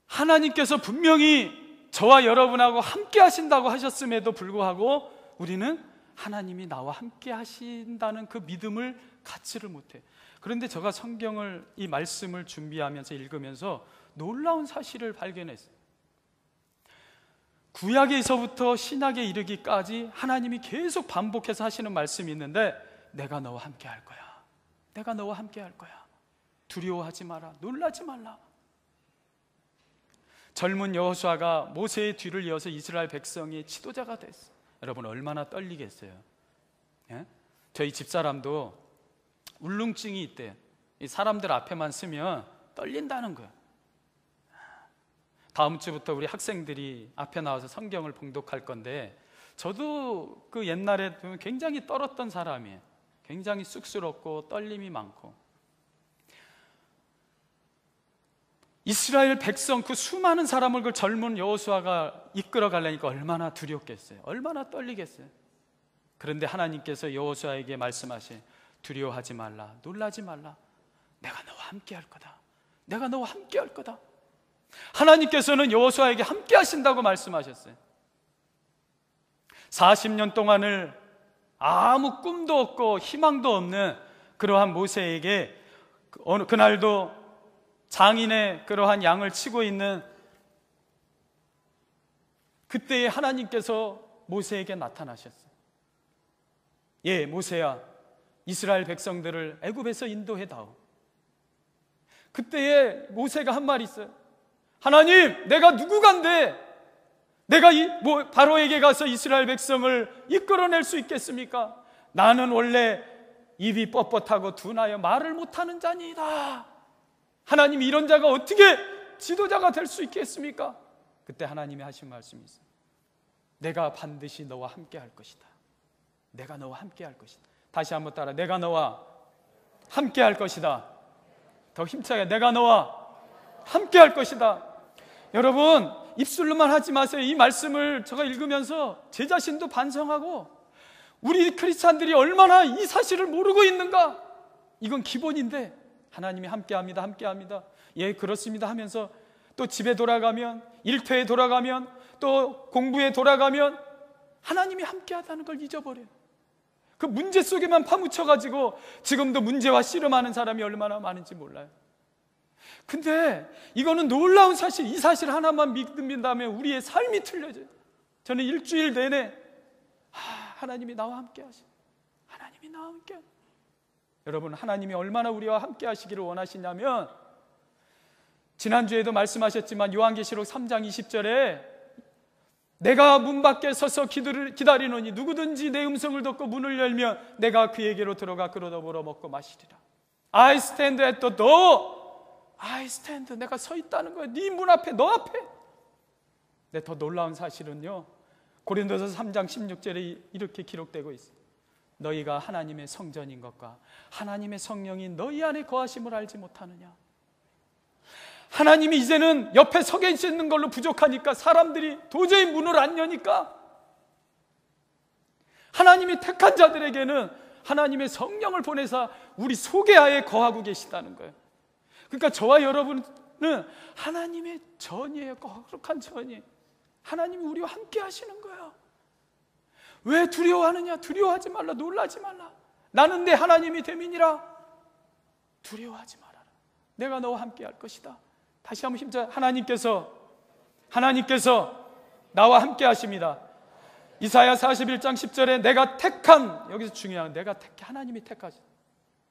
하나님께서 분명히 저와 여러분하고 함께 하신다고 하셨음에도 불구하고 우리는 하나님이 나와 함께 하신다는 그 믿음을 갖지를 못해. 그런데 제가 성경을, 이 말씀을 준비하면서 읽으면서 놀라운 사실을 발견했어요. 구약에서부터 신약에 이르기까지 하나님이 계속 반복해서 하시는 말씀이 있는데, 내가 너와 함께 할 거야, 내가 너와 함께 할 거야, 두려워하지 마라, 놀라지 말라. 젊은 여호수아가 모세의 뒤를 이어서 이스라엘 백성의 지도자가 됐어요. 여러분 얼마나 떨리겠어요? 예? 저희 집사람도 울렁증이 있대요. 이 사람들 앞에만 서면 떨린다는 거예요. 다음 주부터 우리 학생들이 앞에 나와서 성경을 봉독할 건데, 저도 그 옛날에 보면 굉장히 떨었던 사람이에요. 굉장히 쑥스럽고 떨림이 많고. 이스라엘 백성 그 수많은 사람을 그 젊은 여호수아가 이끌어 가려니까 얼마나 두렵겠어요. 얼마나 떨리겠어요. 그런데 하나님께서 여호수아에게 말씀하신, 두려워하지 말라, 놀라지 말라, 내가 너와 함께 할 거다, 내가 너와 함께 할 거다. 하나님께서는 여호수아에게 함께 하신다고 말씀하셨어요. 40년 동안을 아무 꿈도 없고 희망도 없는 그러한 모세에게 어느 그날도 장인의 그러한 양을 치고 있는 그때에 하나님께서 모세에게 나타나셨어요. 예, 모세야, 이스라엘 백성들을 애굽에서 인도해다오. 그때에 모세가 한 말이 있어요. 하나님, 내가 누구간데 내가 바로에게 가서 이스라엘 백성을 이끌어낼 수 있겠습니까? 나는 원래 입이 뻣뻣하고 둔하여 말을 못하는 자니이다. 하나님, 이런 자가 어떻게 지도자가 될 수 있겠습니까? 그때 하나님이 하신 말씀이 있어요. 내가 반드시 너와 함께 할 것이다. 내가 너와 함께 할 것이다. 다시 한번 따라, 내가 너와 함께 할 것이다. 더 힘차게, 내가 너와 함께 할 것이다. 여러분, 입술로만 하지 마세요. 이 말씀을 제가 읽으면서 제 자신도 반성하고, 우리 크리스찬들이 얼마나 이 사실을 모르고 있는가. 이건 기본인데 하나님이 함께합니다, 함께합니다, 예 그렇습니다 하면서 또 집에 돌아가면, 일터에 돌아가면, 또 공부에 돌아가면 하나님이 함께하다는 걸 잊어버려요. 그 문제 속에만 파묻혀가지고 지금도 문제와 씨름하는 사람이 얼마나 많은지 몰라요. 근데 이거는 놀라운 사실, 이 사실 하나만 믿는다면 우리의 삶이 틀려져요. 저는 일주일 내내 하나님이 나와 함께 하시고, 하나님이 나와 함께 하시고. 여러분, 하나님이 얼마나 우리와 함께 하시기를 원하시냐면, 지난주에도 말씀하셨지만 요한계시록 3장 20절에 내가 문 밖에 서서 기다리노니 누구든지 내 음성을 듣고 문을 열면 내가 그에게로 들어가 그로 더불어 먹고 마시리라. I stand at the door. I stand. 내가 서 있다는 거예요. 네 문 앞에, 너 앞에. 근데 더 놀라운 사실은요, 고린도서 3장 16절에 이렇게 기록되고 있어요. 너희가 하나님의 성전인 것과 하나님의 성령이 너희 안에 거하심을 알지 못하느냐. 하나님이 이제는 옆에 서 계시는 걸로 부족하니까 사람들이 도저히 문을 안 여니까 하나님이 택한 자들에게는 하나님의 성령을 보내사 우리 속에 아예 거하고 계시다는 거예요. 그러니까 저와 여러분은 하나님의 전이에요. 거룩한 전이. 하나님이 우리와 함께 하시는 거예요. 왜 두려워하느냐? 두려워하지 말라, 놀라지 말라. 나는 내 하나님이 됨이니라. 두려워하지 말아라. 내가 너와 함께 할 것이다. 다시 한번 힘차게, 하나님께서 나와 함께 하십니다. 이사야 41장 10절에 내가 택한, 여기서 중요한, 내가 택해, 하나님이 택하시.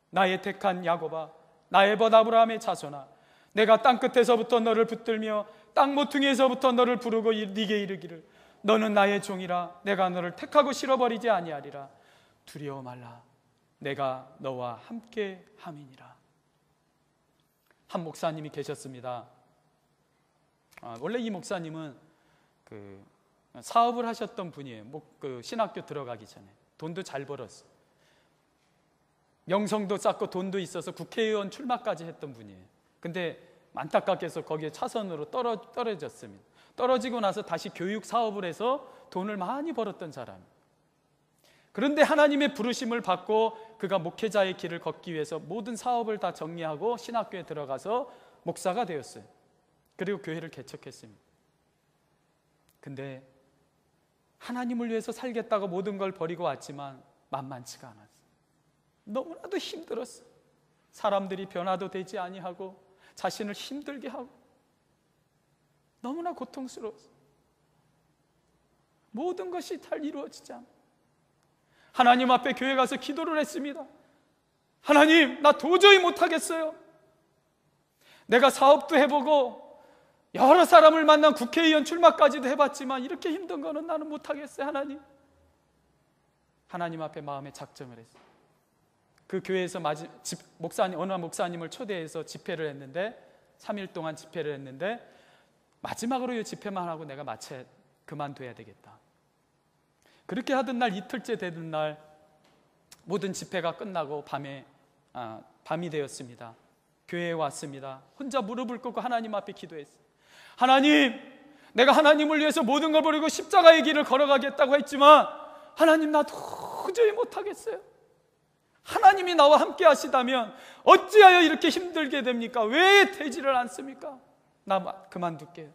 나의 택한 야곱아, 나의 벗 아브라함의 자손아, 내가 땅끝에서부터 너를 붙들며 땅 모퉁이에서부터 너를 부르고 네게 이르기를 너는 나의 종이라. 내가 너를 택하고 실어버리지 아니하리라. 두려워 말라. 내가 너와 함께 함이니라. 한 목사님이 계셨습니다. 원래 이 목사님은 사업을 하셨던 분이에요. 신학교 들어가기 전에 돈도 잘 벌었어요. 명성도 쌓고 돈도 있어서 국회의원 출마까지 했던 분이에요. 근데 안타깝게서 거기에 차선으로 떨어졌습니다. 떨어지고 나서 다시 교육 사업을 해서 돈을 많이 벌었던 사람. 그런데 하나님의 부르심을 받고 그가 목회자의 길을 걷기 위해서 모든 사업을 다 정리하고 신학교에 들어가서 목사가 되었어요. 그리고 교회를 개척했습니다. 근데 하나님을 위해서 살겠다고 모든 걸 버리고 왔지만 만만치가 않았어요. 너무나도 힘들었어요. 사람들이 변화도 되지 아니하고 자신을 힘들게 하고 너무나 고통스러웠어요. 모든 것이 잘 이루어지지 않아요. 하나님 앞에 교회 가서 기도를 했습니다. 하나님, 나 도저히 못하겠어요. 내가 사업도 해보고 여러 사람을 만난 국회의원 출마까지도 해봤지만 이렇게 힘든 거는 나는 못하겠어요. 하나님 앞에 마음에 작정을 했어요. 그 교회에서 어느 목사님을 초대해서 집회를 했는데 3일 동안 집회를 했는데 마지막으로 이 집회만 하고 내가 그만둬야 되겠다. 그렇게 하던 날 이틀째 되던 날 모든 집회가 끝나고 밤이 되었습니다. 교회에 왔습니다. 혼자 무릎을 꿇고 하나님 앞에 기도했어요. 하나님, 내가 하나님을 위해서 모든 걸 버리고 십자가의 길을 걸어가겠다고 했지만 하나님, 나 도저히 못하겠어요. 하나님이 나와 함께 하시다면 어찌하여 이렇게 힘들게 됩니까? 왜 되지를 않습니까? 나 그만둘게요.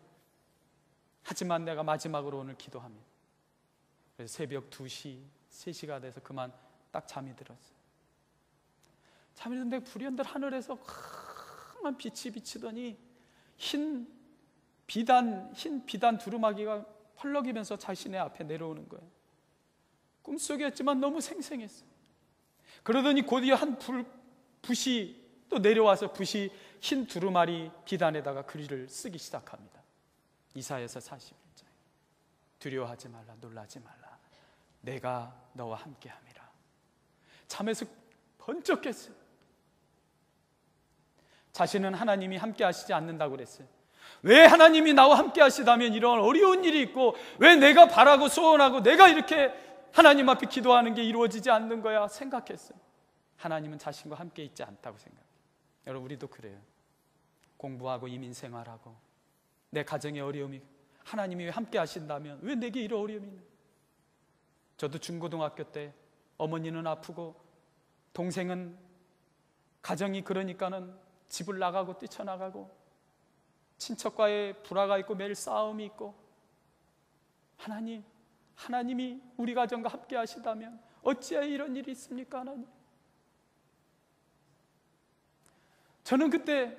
하지만 내가 마지막으로 오늘 기도합니다. 그래서 새벽 2시, 3시가 돼서 그만 딱 잠이 들었어요. 잠이 드는데 불현듯 하늘에서 강한 빛이 비치더니 흰 비단 두루마기가 펄럭이면서 자신의 앞에 내려오는 거예요. 꿈속이었지만 너무 생생했어요. 그러더니 곧이어 한 붓이 또 내려와서 붓이 흰 두루마리 비단에다가 글을 쓰기 시작합니다. 이사야서 41장. 두려워하지 말라, 놀라지 말라. 내가 너와 함께함이라. 잠에서 번쩍 깼어요. 자신은 하나님이 함께 하시지 않는다고 그랬어요. 왜 하나님이 나와 함께 하시다면 이런 어려운 일이 있고 왜 내가 바라고 소원하고 내가 이렇게 하나님 앞에 기도하는 게 이루어지지 않는 거야 생각했어요. 하나님은 자신과 함께 있지 않다고 생각해요. 여러분, 우리도 그래요. 공부하고 이민생활하고 내 가정의 어려움이 하나님이 왜 함께 하신다면 왜 내게 이런 어려움이 있는 거예요? 저도 중고등학교 때 어머니는 아프고 동생은 가정이 그러니까는 집을 나가고 뛰쳐나가고 친척과의 불화가 있고 매일 싸움이 있고 하나님이 우리 가정과 함께 하시다면 어찌하여 이런 일이 있습니까? 하나님. 저는 그때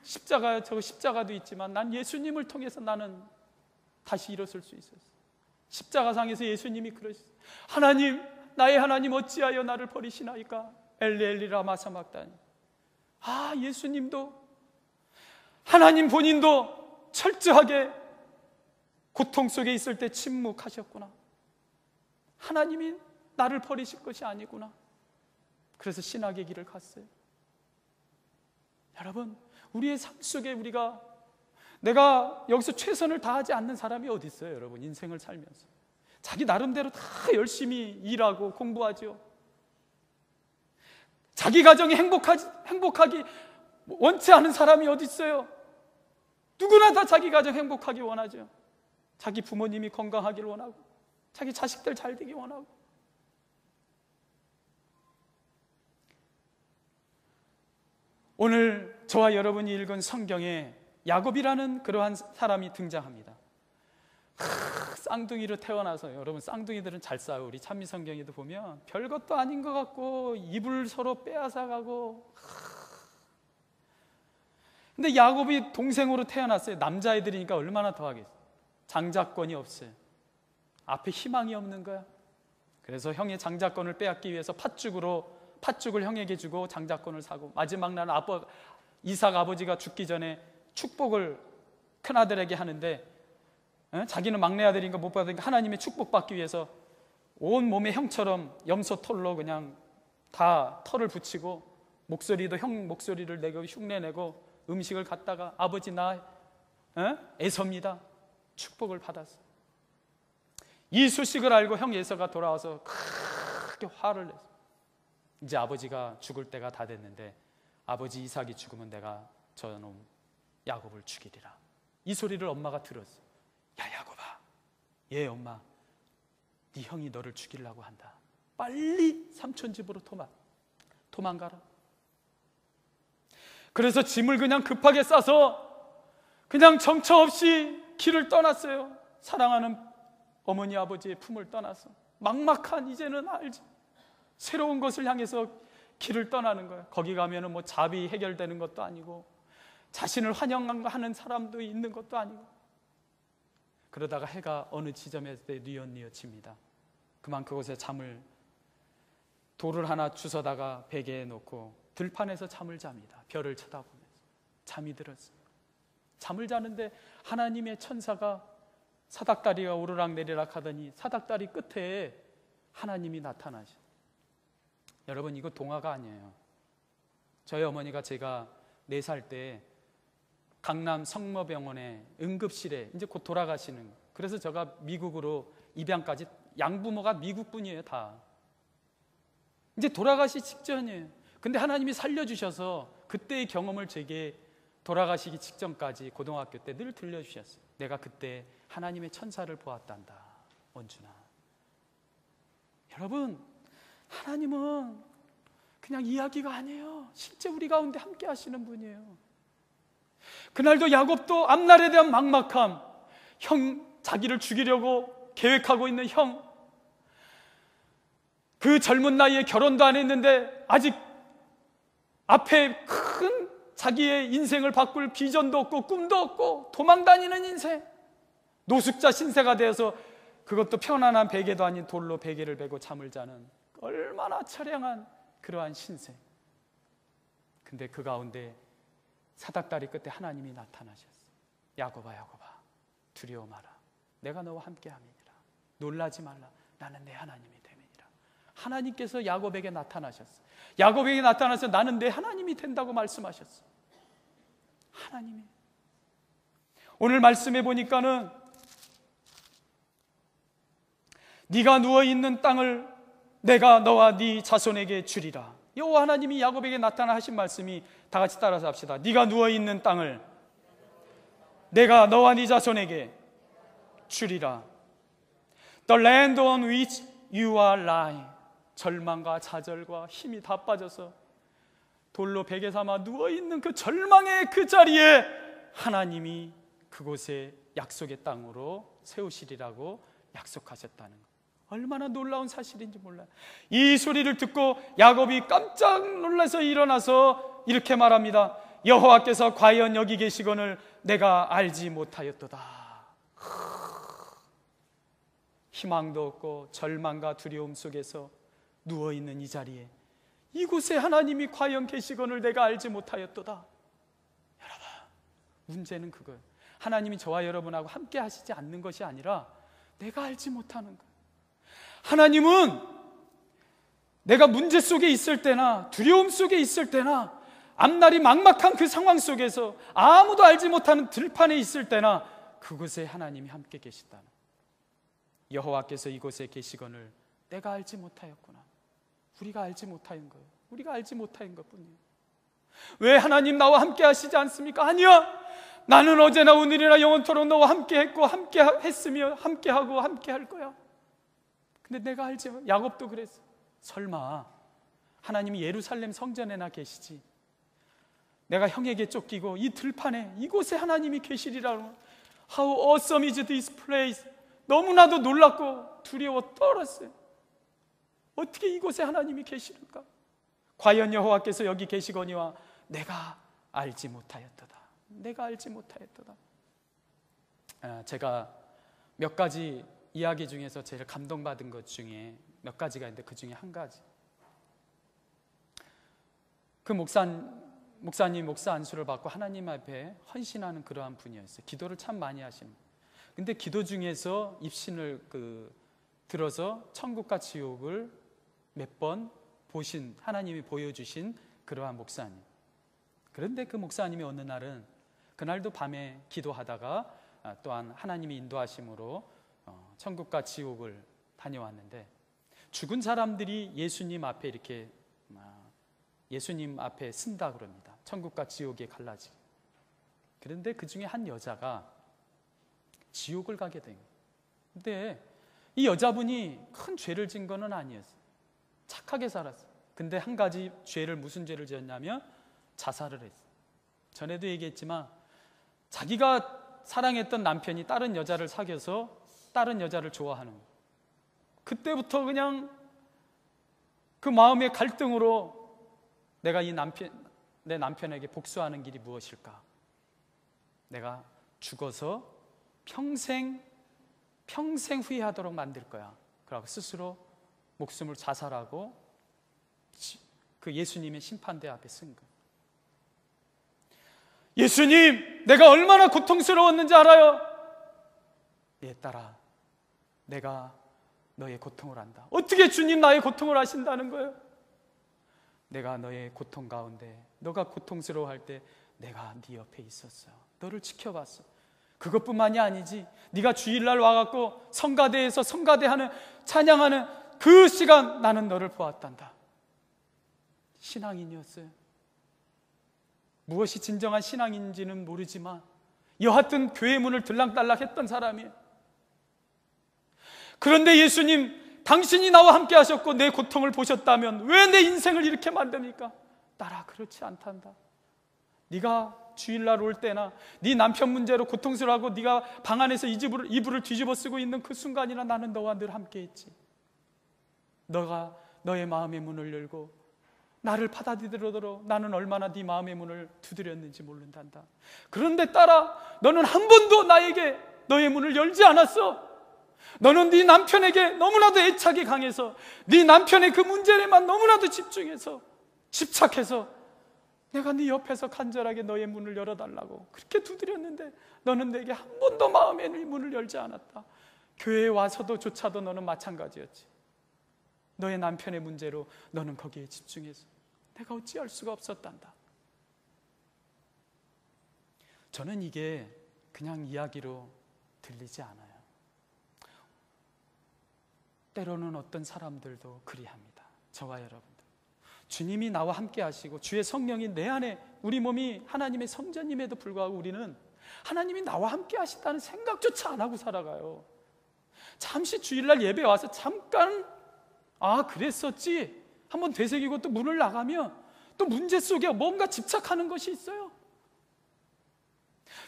십자가도 있지만 난 예수님을 통해서 나는 다시 일어설 수 있었어요. 십자가상에서 예수님이 그러셨어요. 하나님, 나의 하나님 어찌하여 나를 버리시나이까? 엘리 라마 사막다니. 예수님도 하나님 본인도 철저하게 고통 속에 있을 때 침묵하셨구나. 하나님이 나를 버리실 것이 아니구나. 그래서 신학의 길을 갔어요. 여러분, 우리의 삶 속에 내가 여기서 최선을 다하지 않는 사람이 어디 있어요? 여러분, 인생을 살면서 자기 나름대로 다 열심히 일하고 공부하죠. 자기 가정이 행복하기 원치 않은 사람이 어디 있어요? 누구나 다 자기 가정 행복하기 원하죠. 자기 부모님이 건강하기를 원하고 자기 자식들 잘 되기 원하고. 오늘 저와 여러분이 읽은 성경에 야곱이라는 그러한 사람이 등장합니다. 쌍둥이로 태어나서, 여러분 쌍둥이들은 잘 싸워요. 우리 찬미성경에도 보면 별것도 아닌 것 같고 입을 서로 빼앗아가고. 근데 야곱이 동생으로 태어났어요. 남자애들이니까 얼마나 더 하겠어요. 장자권이 없어요. 앞에 희망이 없는 거야. 그래서 형의 장자권을 빼앗기 위해서 팥죽을 형에게 주고 장자권을 사고, 마지막 날은 이삭 아버지가 죽기 전에 축복을 큰아들에게 하는데 자기는 막내 아들이니까 못 받으니까 하나님의 축복받기 위해서 온 몸에 형처럼 염소 털로 그냥 다 털을 붙이고 목소리도 형 목소리를 내고 흉내내고 음식을 갖다가 아버지 나 에서입니다. 축복을 받았어. 이 소식을 알고 형 에서가 돌아와서 크게 화를 냈어. 이제 아버지가 죽을 때가 다 됐는데 아버지 이삭이 죽으면 내가 저놈 야곱을 죽이리라. 이 소리를 엄마가 들었어. 야 야곱아, 예 엄마, 네 형이 너를 죽이려고 한다. 빨리 삼촌 집으로 도망가라. 그래서 짐을 그냥 급하게 싸서 그냥 정처 없이 길을 떠났어요. 사랑하는 어머니 아버지의 품을 떠나서 막막한, 이제는 알지, 새로운 것을 향해서 길을 떠나는 거예요. 거기 가면은 뭐 잡이 해결되는 것도 아니고 자신을 환영하는 사람도 있는 것도 아니고. 그러다가 해가 어느 지점에 뉘엿뉘엿집니다. 그만 그곳에 돌을 하나 주워다가 베개에 놓고 들판에서 잠을 잡니다. 별을 쳐다보면서 잠이 들었어요. 잠을 자는데 하나님의 천사가 사닥다리가 오르락내리락 하더니 사닥다리 끝에 하나님이 나타나셔. 여러분, 이거 동화가 아니에요. 저희 어머니가 제가 4살 때 강남 성모병원에 응급실에 이제 곧 돌아가시는, 그래서 제가 미국으로 입양까지, 양부모가 미국 분이에요. 다 이제 돌아가시 직전이에요. 근데 하나님이 살려주셔서 그때의 경험을 제게 돌아가시기 직전까지 고등학교 때 늘 들려주셨어요. 내가 그때 하나님의 천사를 보았단다, 원준아. 여러분, 하나님은 그냥 이야기가 아니에요. 실제 우리 가운데 함께 하시는 분이에요. 그날도 야곱도 앞날에 대한 막막함, 자기를 죽이려고 계획하고 있는 그 젊은 나이에 결혼도 안 했는데 아직 앞에 큰 자기의 인생을 바꿀 비전도 없고 꿈도 없고 도망다니는 인생, 노숙자 신세가 되어서 그것도 편안한 베개도 아닌 돌로 베개를 베고 잠을 자는 얼마나 처량한 그러한 신세. 근데 그 가운데 사닥다리 끝에 하나님이 나타나셨어요. 야곱아, 야곱아, 두려워 마라. 내가 너와 함께함이니라. 놀라지 말라. 나는 내 하나님이 됨이니라. 하나님께서 야곱에게 나타나셨어요. 야곱에게 나타나서 나는 내 하나님이 된다고 말씀하셨어요. 하나님이. 오늘 말씀해 보니까는 네가 누워있는 땅을 내가 너와 네 자손에게 주리라. 여호와 하나님이 야곱에게 나타나 하신 말씀이, 다 같이 따라서 합시다. 네가 누워있는 땅을 내가 너와 네 자손에게 주리라. The land on which you are lying. 절망과 좌절과 힘이 다 빠져서 돌로 베개 삼아 누워있는 그 절망의 그 자리에 하나님이 그곳에 약속의 땅으로 세우시리라고 약속하셨다는 것. 얼마나 놀라운 사실인지 몰라요. 이 소리를 듣고 야곱이 깜짝 놀라서 일어나서 이렇게 말합니다. 여호와께서 과연 여기 계시거늘 내가 알지 못하였도다. 희망도 없고 절망과 두려움 속에서 누워있는 이 자리에 이곳에 하나님이 과연 계시거늘 내가 알지 못하였도다. 여러분, 문제는 그거예요. 하나님이 저와 여러분하고 함께 하시지 않는 것이 아니라 내가 알지 못하는 거예요. 하나님은 내가 문제 속에 있을 때나 두려움 속에 있을 때나 앞날이 막막한 그 상황 속에서 아무도 알지 못하는 들판에 있을 때나 그곳에 하나님이 함께 계시다는, 여호와께서 이곳에 계시거늘 내가 알지 못하였구나. 우리가 알지 못한 거예요. 우리가 알지 못한 것뿐이에요. 왜 하나님 나와 함께 하시지 않습니까? 아니야, 나는 어제나 오늘이나 영원토록 너와 함께 했고 함께 했으며 함께 하고 함께 할 거야. 근데 내가 알지, 야곱도 그랬어. 설마 하나님이 예루살렘 성전에나 계시지, 내가 형에게 쫓기고 이 들판에 이곳에 하나님이 계시리라고. How awesome is this place. 너무나도 놀랍고 두려워 떨었어요. 어떻게 이곳에 하나님이 계시는가? 과연 여호와께서 여기 계시거니와 내가 알지 못하였도다. 내가 알지 못하였도다. 제가 몇 가지 이야기 중에서 제일 감동받은 것 중에 몇 가지가 있는데 그 중에 한 가지, 그 목사님 목사 안수를 받고 하나님 앞에 헌신하는 그러한 분이었어요. 기도를 참 많이 하시는. 근데 기도 중에서 입신을 들어서 천국과 지옥을 몇 번 보신, 하나님이 보여주신 그러한 목사님. 그런데 그 목사님이 어느 날은, 그날도 밤에 기도하다가 또한 하나님이 인도하심으로 천국과 지옥을 다녀왔는데, 죽은 사람들이 예수님 앞에 이렇게 예수님 앞에 쓴다 그럽니다. 천국과 지옥에 갈라지게. 그런데 그 중에 한 여자가 지옥을 가게 된 거예요. 근데 이 여자분이 큰 죄를 진 거는 아니었어요. 착하게 살았어요. 근데 한 가지 죄를, 무슨 죄를 지었냐면 자살을 했어요. 전에도 얘기했지만 자기가 사랑했던 남편이 다른 여자를 사귀어서 다른 여자를 좋아하는 거예요. 그때부터 그냥 그 마음의 갈등으로 내가 내 남편에게 복수하는 길이 무엇일까? 내가 죽어서 평생 후회하도록 만들 거야. 그러고 스스로 목숨을 자살하고 그 예수님의 심판대 앞에 쓴 거예요. 예수님, 내가 얼마나 고통스러웠는지 알아요? 예, 딸아, 내가 너의 고통을 안다. 어떻게 주님 나의 고통을 아신다는 거예요? 내가 너의 고통 가운데, 너가 고통스러워할 때 내가 네 옆에 있었어요. 너를 지켜봤어. 그것뿐만이 아니지, 네가 주일날 와갖고 성가대에서 성가대하는, 찬양하는 그 시간 나는 너를 보았단다. 신앙인이었어요. 무엇이 진정한 신앙인지는 모르지만 여하튼 교회 문을 들락달락 했던 사람이에요. 그런데 예수님, 당신이 나와 함께 하셨고 내 고통을 보셨다면 왜 내 인생을 이렇게 만듭니까? 딸아, 그렇지 않단다. 네가 주일날 올 때나 네 남편 문제로 고통스러워하고 네가 방 안에서 이불을 뒤집어 쓰고 있는 그 순간이나 나는 너와 늘 함께 했지. 너가 너의 마음의 문을 열고 나를 받아들이도록 나는 얼마나 네 마음의 문을 두드렸는지 모른단다. 그런데 딸아, 너는 한 번도 나에게 너의 문을 열지 않았어. 너는 네 남편에게 너무나도 애착이 강해서 네 남편의 그 문제에만 너무나도 집착해서 내가 네 옆에서 간절하게 너의 문을 열어달라고 그렇게 두드렸는데 너는 내게 한 번도 마음의 문을 열지 않았다. 교회에 와서도 조차도 너는 마찬가지였지. 너의 남편의 문제로 너는 거기에 집중해서 내가 어찌할 수가 없었단다. 저는 이게 그냥 이야기로 들리지 않아요. 때로는 어떤 사람들도 그리합니다. 저와 여러분들, 주님이 나와 함께 하시고 주의 성령이 내 안에, 우리 몸이 하나님의 성전임에도 불구하고 우리는 하나님이 나와 함께 하신다는 생각조차 안 하고 살아가요. 잠시 주일날 예배 와서 잠깐 그랬었지 한번 되새기고 또 문을 나가면 또 문제 속에 뭔가 집착하는 것이 있어요.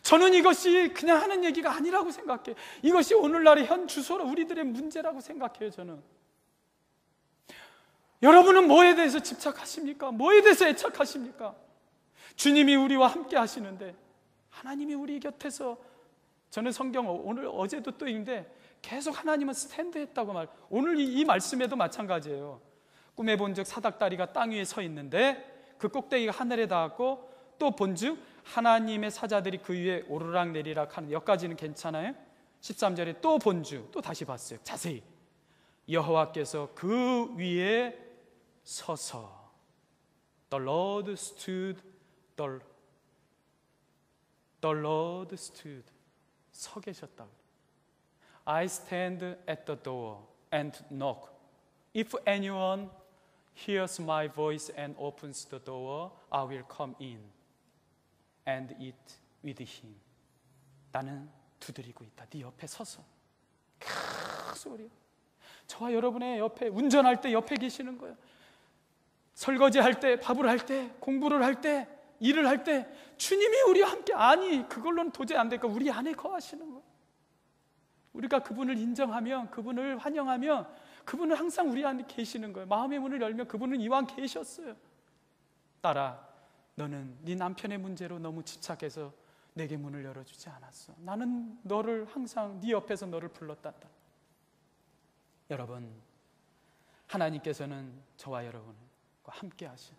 저는 이것이 그냥 하는 얘기가 아니라고 생각해요. 이것이 오늘날의 현 주소로 우리들의 문제라고 생각해요. 저는. 여러분은 뭐에 대해서 집착하십니까? 뭐에 대해서 애착하십니까? 주님이 우리와 함께 하시는데, 하나님이 우리 곁에서, 저는 성경 오늘 어제도 또 읽는데 계속 하나님은 스탠드했다고 오늘 이 말씀에도 마찬가지예요. 꿈에 본즉 사닥다리가 땅 위에 서 있는데 그 꼭대기가 하늘에 닿았고, 또 본즉 하나님의 사자들이 그 위에 오르락 내리락 하는, 여기까지는 괜찮아요. 13절에 또 본즉, 또 다시 봤어요. 자세히 여호와께서 그 위에 서서 The Lord stood, the Lord stood, 서 계셨다고. I stand at the door and knock. If anyone hears my voice and opens the door, I will come in and eat with him. 나는 두드리고 있다. 네 옆에 서서. 크 소리. 저와 여러분의 옆에, 운전할 때 옆에 계시는 거예요. 설거지할 때, 밥을 할 때, 공부를 할 때, 일을 할 때 주님이 우리와 함께, 그걸로는 도저히 안 되니까 우리 안에 거하시는 거예요. 우리가 그분을 인정하면, 그분을 환영하면 그분은 항상 우리 안에 계시는 거예요. 마음의 문을 열면 그분은 이왕 계셨어요. 딸아, 너는 네 남편의 문제로 너무 집착해서 내게 문을 열어주지 않았어. 나는 너를 항상 네 옆에서 너를 불렀단다. 여러분, 하나님께서는 저와 여러분과 함께 하셔.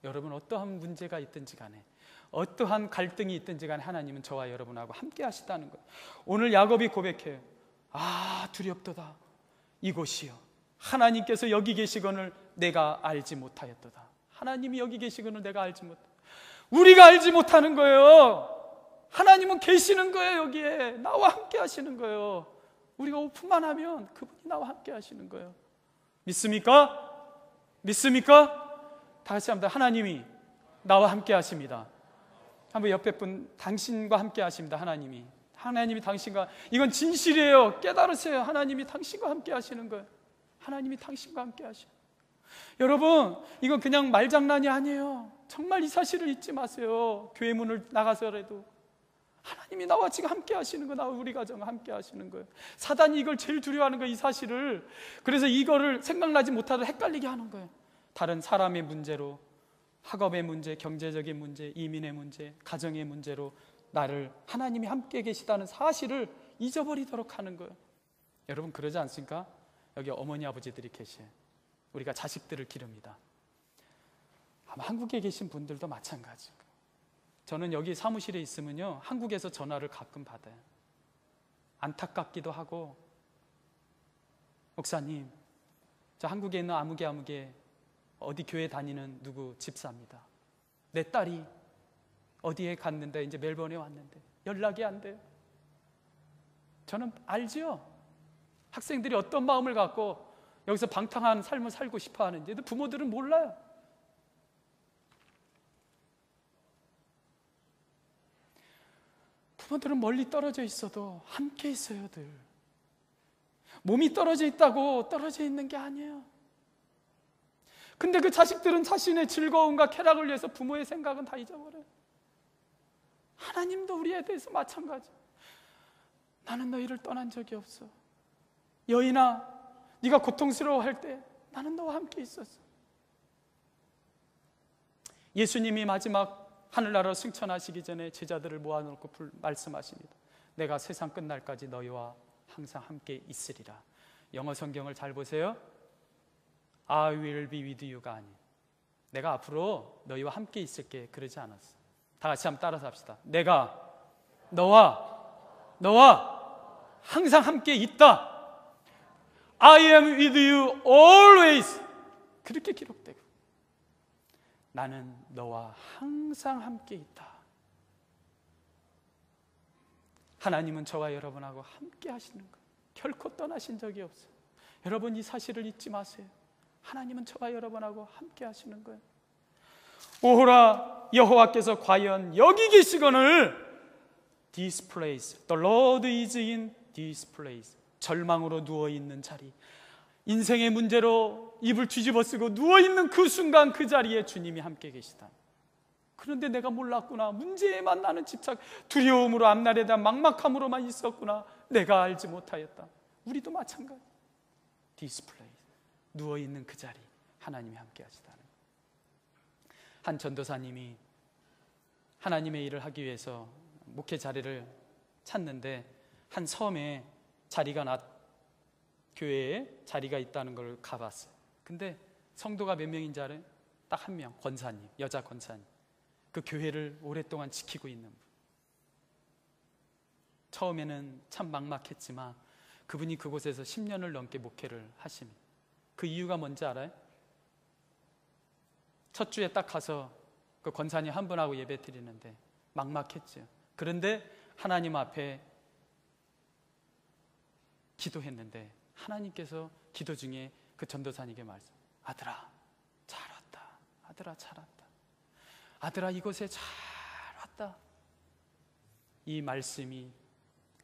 여러분 어떠한 문제가 있든지 간에, 어떠한 갈등이 있든지 간에 하나님은 저와 여러분하고 함께 하시다는 거예요. 오늘 야곱이 고백해요. 두렵도다. 이곳이요, 하나님께서 여기 계시거늘 내가 알지 못하였도다. 하나님이 여기 계시거늘 내가 알지 못하였다. 우리가 알지 못하는 거예요. 하나님은 계시는 거예요. 여기에 나와 함께 하시는 거예요. 우리가 오픈만 하면 그분이 나와 함께 하시는 거예요. 믿습니까? 믿습니까? 다시 한번, 하나님이 나와 함께 하십니다. 한번 옆에 분, 당신과 함께 하십니다. 하나님이 당신과, 이건 진실이에요. 깨달으세요. 하나님이 당신과 함께 하시는 거예요. 하나님이 당신과 함께 하셔. 여러분, 이건 그냥 말장난이 아니에요. 정말 이 사실을 잊지 마세요. 교회 문을 나가서라도 하나님이 나와 지금 함께 하시는 거예요. 나와 우리 가정 함께 하시는 거예요. 사단이 이걸 제일 두려워하는 거예요, 이 사실을. 그래서 이거를 생각나지 못하도록 헷갈리게 하는 거예요. 다른 사람의 문제로, 학업의 문제, 경제적인 문제, 이민의 문제, 가정의 문제로 나를 하나님이 함께 계시다는 사실을 잊어버리도록 하는 거예요. 여러분 그러지 않습니까? 여기 어머니 아버지들이 계셔요. 우리가 자식들을 기릅니다. 아마 한국에 계신 분들도 마찬가지고, 저는 여기 사무실에 있으면요 한국에서 전화를 가끔 받아요. 안타깝기도 하고, 목사님 저 한국에 있는 아무개 어디 교회 다니는 누구 집사입니다. 내 딸이 어디에 갔는데 이제 멜번에 왔는데 연락이 안 돼요. 저는 알지요, 학생들이 어떤 마음을 갖고 여기서 방탕한 삶을 살고 싶어 하는지. 부모들은 몰라요. 부모들은 멀리 떨어져 있어도 함께 있어요. 늘 몸이 떨어져 있다고 떨어져 있는 게 아니에요. 근데 그 자식들은 자신의 즐거움과 쾌락을 위해서 부모의 생각은 다 잊어버려요. 하나님도 우리에 대해서 마찬가지. 나는 너희를 떠난 적이 없어. 여인아, 네가 고통스러워할 때 나는 너와 함께 있었어. 예수님이 마지막 하늘나라 승천하시기 전에 제자들을 모아놓고 말씀하십니다. 내가 세상 끝날까지 너희와 항상 함께 있으리라. 영어 성경을 잘 보세요. I will be with you가 아닌, 내가 앞으로 너희와 함께 있을게, 그러지 않았어. 다 같이 한번 따라서 합시다. 내가 너와 항상 함께 있다. I am with you always. 그렇게 기록되고, 나는 너와 항상 함께 있다. 하나님은 저와 여러분하고 함께 하시는 거예요. 결코 떠나신 적이 없어요. 여러분 이 사실을 잊지 마세요. 하나님은 저와 여러분하고 함께 하시는 거예요. 오호라, 여호와께서 과연 여기 계시거늘 this place, the Lord is in this place. 절망으로 누워있는 자리, 인생의 문제로 입을 뒤집어쓰고 누워있는 그 순간 그 자리에 주님이 함께 계시다. 그런데 내가 몰랐구나. 문제에만 나는 집착, 두려움으로, 앞날에 대한 막막함으로만 있었구나. 내가 알지 못하였다. 우리도 마찬가지. this place, 누워있는 그 자리, 하나님이 함께 하시다는. 한 전도사님이 하나님의 일을 하기 위해서 목회 자리를 찾는데 한 섬에 교회에 자리가 있다는 걸 가봤어요. 근데 성도가 몇 명인지 알아요? 딱 한 명, 권사님, 여자 권사님. 그 교회를 오랫동안 지키고 있는 분. 처음에는 참 막막했지만 그분이 그곳에서 10년을 넘게 목회를 하십니다. 그 이유가 뭔지 알아요? 첫 주에 딱 가서 그 권사님 한 분하고 예배 드리는데 막막했죠. 그런데 하나님 앞에 기도했는데 하나님께서 기도 중에 그 전도사님에게 말씀, 아들아 잘 왔다. 아들아 잘 왔다. 아들아 이곳에 잘 왔다. 이 말씀이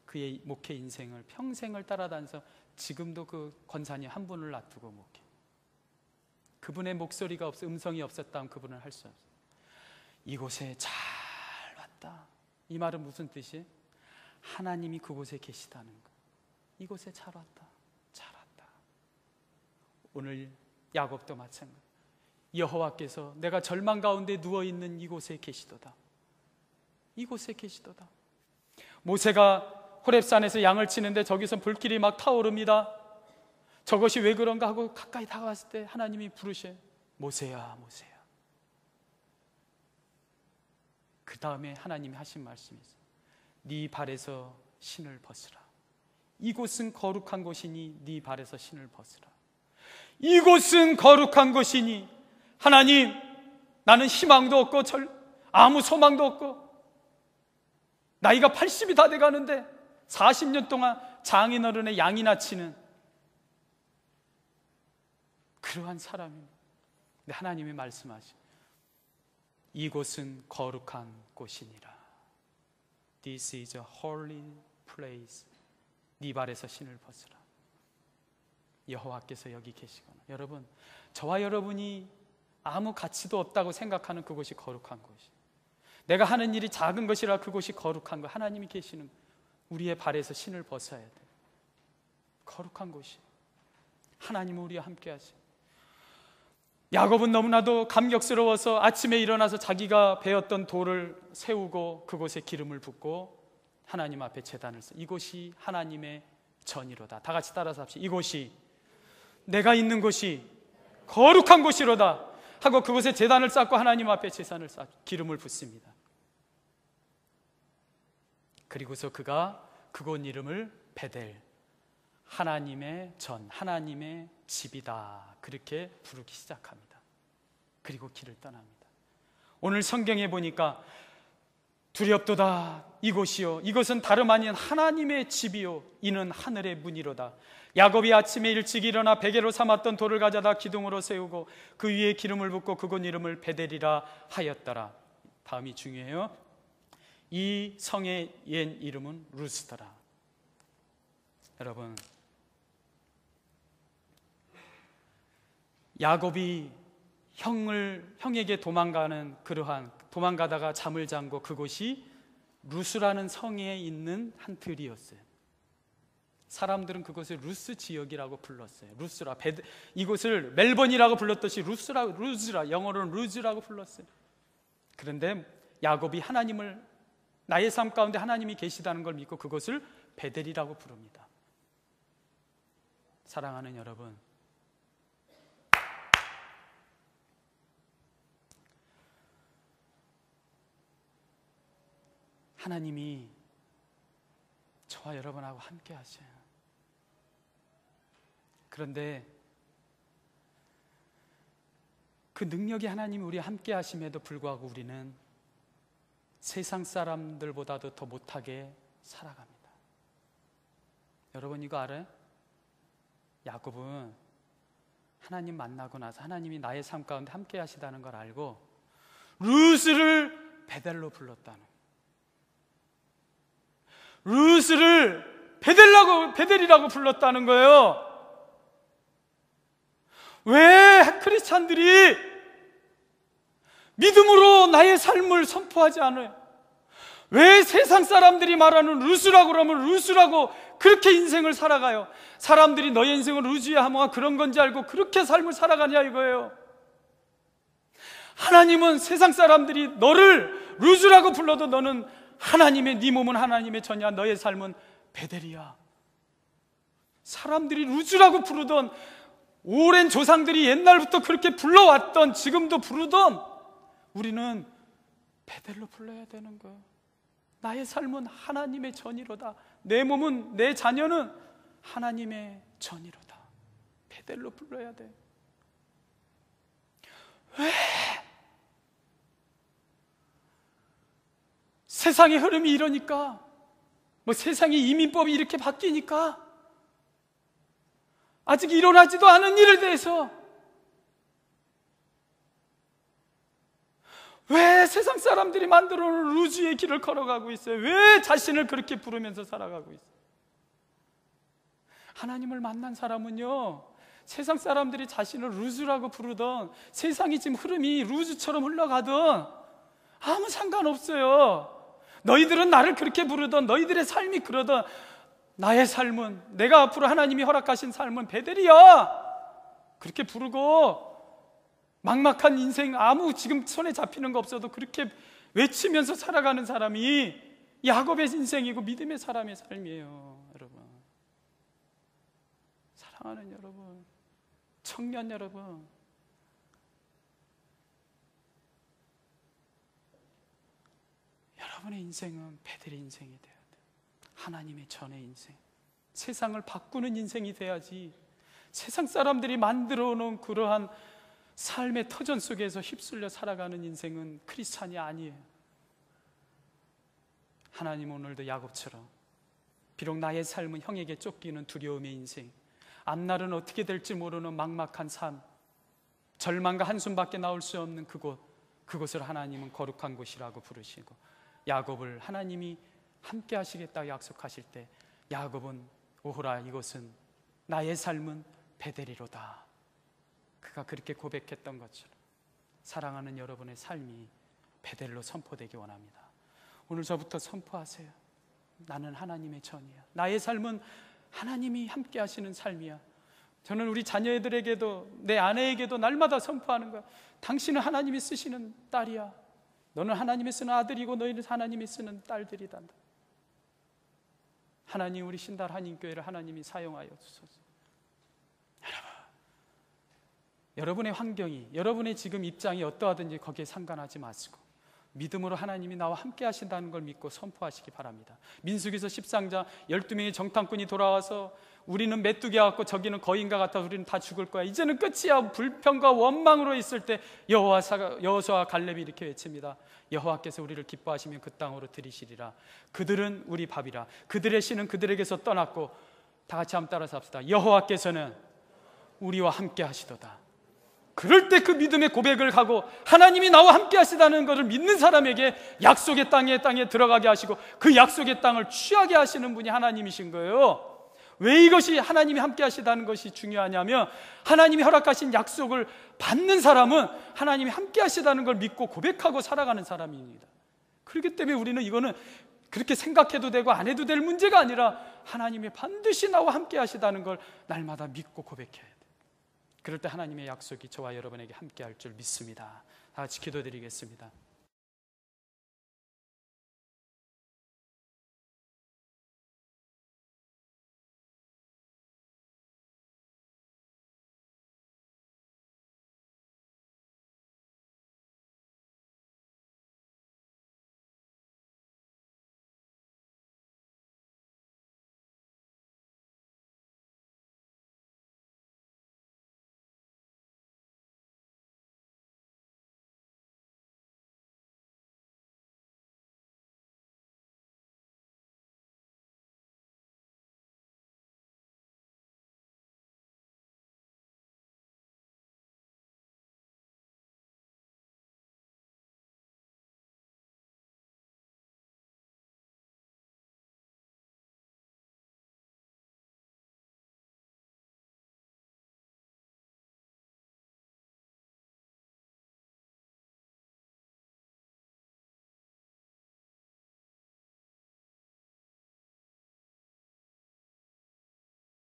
그의 목회 인생을 평생을 따라다니면서 지금도 그 권사님 한 분을 놔두고 목회. 그분의 목소리가 없어, 음성이 없었다면 그분은 할 수 없어요. 이곳에 잘 왔다. 이 말은 무슨 뜻이에요? 하나님이 그곳에 계시다는 거. 이곳에 잘 왔다. 잘 왔다. 오늘 야곱도 마찬가지. 여호와께서 내가 절망 가운데 누워있는 이곳에 계시도다. 이곳에 계시도다. 모세가 호렙산에서 양을 치는데 저기서 불길이 막 타오릅니다. 저것이 왜 그런가 하고 가까이 다가왔을 때 하나님이 부르셔. 모세야, 모세야. 그 다음에 하나님이 하신 말씀이 있어요. 네 발에서 신을 벗으라. 이곳은 거룩한 곳이니 네 발에서 신을 벗으라. 이곳은 거룩한 곳이니, 하나님 나는 희망도 없고 아무 소망도 없고 나이가 80이 다 돼가는데 40년 동안 장인어른의 양이나 치는 그러한 사람입니다. 근데 하나님이 말씀하시죠. 이곳은 거룩한 곳이니라. This is a holy place. 네 발에서 신을 벗으라. 여호와께서 여기 계시거나, 여러분 저와 여러분이 아무 가치도 없다고 생각하는 그곳이 거룩한 곳이, 내가 하는 일이 작은 것이라 그곳이 거룩한 거. 하나님이 계시는 우리의 발에서 신을 벗어야 돼. 거룩한 곳이. 하나님은 우리와 함께 하시. 야곱은 너무나도 감격스러워서 아침에 일어나서 자기가 베었던 돌을 세우고 그곳에 기름을 붓고 하나님 앞에 제단을 써. 이곳이 하나님의 전이로다. 다 같이 따라서 합시다. 이곳이, 내가 있는 곳이 거룩한 곳이로다 하고 그곳에 제단을 쌓고 하나님 앞에 제단을 쌓고 기름을 붓습니다. 그리고서 그가 그곳 이름을 베델, 하나님의 전, 하나님의 집이다, 그렇게 부르기 시작합니다. 그리고 길을 떠납니다. 오늘 성경에 보니까 두렵도다 이곳이요, 이것은 다름 아닌 하나님의 집이요, 이는 하늘의 문이로다. 야곱이 아침에 일찍 일어나 베개로 삼았던 돌을 가져다 기둥으로 세우고 그 위에 기름을 붓고 그곳 이름을 베델이라 하였더라. 다음이 중요해요. 이 성의 옛 이름은 루스더라. 여러분, 야곱이 형에게 도망가다가 잠을 잔 곳, 그곳이 루스라는 성에 있는 한 들이었어요. 사람들은 그것을 루스 지역이라고 불렀어요. 루스라, 이곳을 멜번이라고 불렀듯이 루즈라, 영어로는 루즈라고 불렀어요. 그런데 야곱이 하나님을, 나의 삶 가운데 하나님이 계시다는 걸 믿고 그것을 베델이라고 부릅니다. 사랑하는 여러분, 하나님이 저와 여러분하고 함께 하셔요. 그런데 그 능력이 하나님이 우리와 함께 하심에도 불구하고 우리는 세상 사람들보다도 더 못하게 살아갑니다. 여러분 이거 알아요? 야곱은 하나님 만나고 나서 하나님이 나의 삶 가운데 함께 하시다는 걸 알고 루스를 베델로 불렀다는, 루스를 베델이라고 불렀다는 거예요. 왜 크리스찬들이 믿음으로 나의 삶을 선포하지 않아요? 왜 세상 사람들이 말하는 루스라고 그러면 루스라고 그렇게 인생을 살아가요? 사람들이 너의 인생은 루즈야 하면 그런 건지 알고 그렇게 삶을 살아가냐 이거예요. 하나님은 세상 사람들이 너를 루즈라고 불러도 너는 하나님의, 네 몸은 하나님의 전이야, 너의 삶은 베델이야. 사람들이 루즈라고 부르던, 오랜 조상들이 옛날부터 그렇게 불러왔던, 지금도 부르던, 우리는 베델로 불러야 되는 거예요. 나의 삶은 하나님의 전이로다. 내 몸은, 내 자녀는 하나님의 전이로다. 베델로 불러야 돼. 왜? 세상의 흐름이 이러니까, 세상의 이민법이 이렇게 바뀌니까, 아직 일어나지도 않은 일에 대해서 왜 세상 사람들이 만들어 놓은 루즈의 길을 걸어가고 있어요? 왜 자신을 그렇게 부르면서 살아가고 있어요? 하나님을 만난 사람은요, 세상 사람들이 자신을 루즈라고 부르던, 세상이 지금 흐름이 루즈처럼 흘러가던 아무 상관없어요. 너희들은 나를 그렇게 부르던, 너희들의 삶이 그러던, 나의 삶은, 내가 앞으로 하나님이 허락하신 삶은 베델이야, 그렇게 부르고 막막한 인생, 아무 지금 손에 잡히는 거 없어도 그렇게 외치면서 살아가는 사람이 야곱의 인생이고 믿음의 사람의 삶이에요. 여러분, 사랑하는 여러분, 청년 여러분, 여러분의 인생은 베델의 인생이 돼야 돼요. 하나님의 전의 인생, 세상을 바꾸는 인생이 돼야지, 세상 사람들이 만들어 놓은 그러한 삶의 터전 속에서 휩쓸려 살아가는 인생은 크리스찬이 아니에요. 하나님 오늘도 야곱처럼 비록 나의 삶은 형에게 쫓기는 두려움의 인생, 앞날은 어떻게 될지 모르는 막막한 삶, 절망과 한숨밖에 나올 수 없는 그곳을 하나님은 거룩한 곳이라고 부르시고, 야곱을 하나님이 함께 하시겠다고 약속하실 때 야곱은 오호라, 이곳은 나의 삶은 베델이로다, 그가 그렇게 고백했던 것처럼 사랑하는 여러분의 삶이 베델로 선포되기 원합니다. 오늘 저부터 선포하세요. 나는 하나님의 전이야. 나의 삶은 하나님이 함께 하시는 삶이야. 저는 우리 자녀들에게도 내 아내에게도 날마다 선포하는 거야. 당신은 하나님이 쓰시는 딸이야. 너는 하나님이 쓰는 아들이고 너희는 하나님이 쓰는 딸들이다. 하나님, 우리 신달 한인교회를 하나님이 사용하여 주소서. 여러분의 환경이, 여러분의 지금 입장이 어떠하든지 거기에 상관하지 마시고 믿음으로 하나님이 나와 함께 하신다는 걸 믿고 선포하시기 바랍니다. 민수기서 13장 12명의 정탐꾼이 돌아와서 우리는 메뚜기 같고 저기는 거인과 같아 우리는 다 죽을 거야. 이제는 끝이야. 불평과 원망으로 있을 때 여호수아와 갈렙이 이렇게 외칩니다. 여호와께서 우리를 기뻐하시면 그 땅으로 들이시리라. 그들은 우리 밥이라. 그들의 신은 그들에게서 떠났고, 다 같이 한번 따라서 합시다. 여호와께서는 우리와 함께 하시도다. 그럴 때 그 믿음의 고백을 하고 하나님이 나와 함께 하시다는 것을 믿는 사람에게 약속의 땅에 들어가게 하시고 그 약속의 땅을 취하게 하시는 분이 하나님이신 거예요. 왜 이것이 하나님이 함께 하시다는 것이 중요하냐면, 하나님이 허락하신 약속을 받는 사람은 하나님이 함께 하시다는 걸 믿고 고백하고 살아가는 사람입니다. 그렇기 때문에 우리는 이거는 그렇게 생각해도 되고 안 해도 될 문제가 아니라 하나님이 반드시 나와 함께 하시다는 걸 날마다 믿고 고백해야 돼요. 그럴 때 하나님의 약속이 저와 여러분에게 함께 할 줄 믿습니다. 다 같이 기도드리겠습니다.